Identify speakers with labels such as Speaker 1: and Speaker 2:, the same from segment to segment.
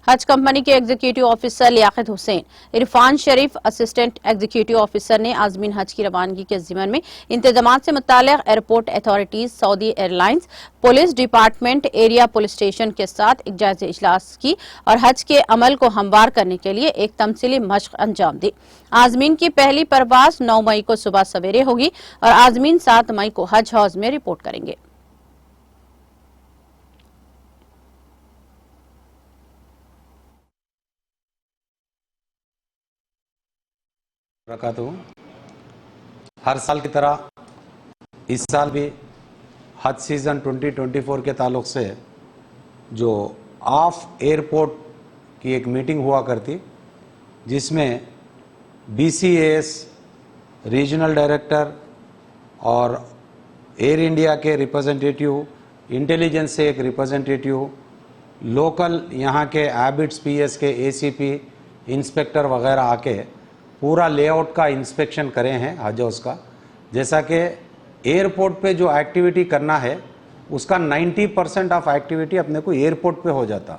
Speaker 1: हज कंपनी के executive officer Liaquat Hussain, Irfan शरीफ assistant executive officer ने आजमीन हज की रवानगी के ज़िम्मन में इंतजामात से मुताल्लिक़ airport authorities, Saudi airlines, police department, area police station के साथ एक जायजा इजलास की और हज के अमल को हमवार करने के लिए एक तमसीली मशक अंजाम दी। आजमीन की पहली परवाज 9 मई को सुबह सवेरे होगी और आजमीन 7 मई को हज हाउस में रिपोर्ट करेंगे।
Speaker 2: हर साल की तरह इस साल भी हज सीज़न 2024 के ताल्लुक से जो ऑफ एयरपोर्ट की एक मीटिंग हुआ करती, जिसमें BCAS रीजनल डायरेक्टर और एयर इंडिया के रिप्रेजेंटेटिव, इंटेलिजेंस से एक रिप्रेजेंटेटिव, लोकल यहाँ के एबिट्स PS के ACP, इंस्पेक्टर वगैरह आके पूरा लेआउट का इंस्पेक्शन करें हैं हज हाउस का। जैसा कि एयरपोर्ट पे जो एक्टिविटी करना है उसका 90% ऑफ एक्टिविटी अपने को एयरपोर्ट पे हो जाता,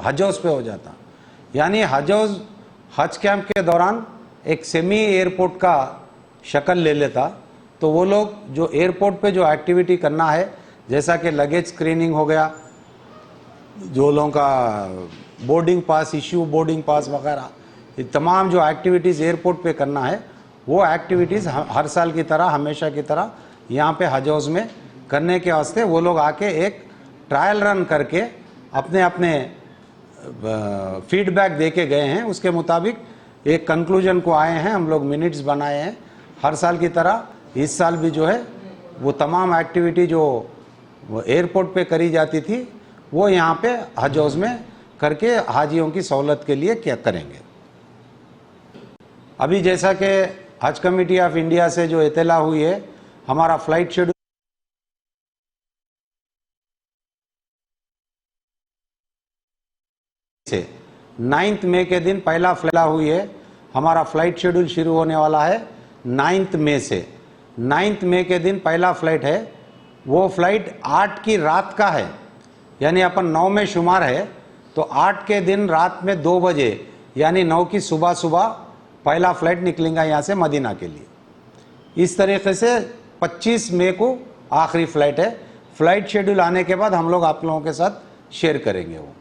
Speaker 2: हज हाउस पे हो जाता। यानी हज हाउस हज कैंप के दौरान एक सेमी एयरपोर्ट का शक्ल ले लेता। तो वो लोग जो एयरपोर्ट पे जो एक्टिविटी करना है, जैसा कि लगेज स्क्रीनिंग हो गया, जो लोगों का boarding pass issue, boarding pass वगैरह, ये तमाम जो एक्टिविटीज़ एयरपोर्ट पे करना है, वो एक्टिविटीज़ हर साल की तरह, हमेशा की तरह यहाँ पे हज हाउस में करने के वास्ते वो लोग आके एक ट्रायल रन करके अपने अपने फीडबैक दे के गए हैं। उसके मुताबिक एक कंक्लूजन को आए हैं, हम लोग मिनट्स बनाए हैं। हर साल की तरह इस साल भी जो है वो तमाम एक्टिविटी जो एयरपोर्ट पे करी जाती थी वो यहाँ पे हज हाउस में करके हाजियों की सहूलत के लिए क्या करेंगे। अभी जैसा कि हज कमेटी ऑफ इंडिया से जो इत्तला हुई है, हमारा फ्लाइट शेड्यूल से 9 मई के दिन पहला फ्लाइट हुई है। हमारा फ्लाइट शेड्यूल शुरू होने वाला है 9 मई से। 9 मई के दिन पहला फ्लाइट है, वो फ्लाइट 8 की रात का है। यानी अपन 9 में शुमार है तो 8 के दिन रात में 2 बजे यानी 9 की सुबह सुबह पहला फ्लाइट निकलेगा यहाँ से मदीना के लिए। इस तरीके से 25 मई को आखिरी फ्लाइट है। फ्लाइट शेड्यूल आने के बाद हम लोग आप लोगों के साथ शेयर करेंगे वो।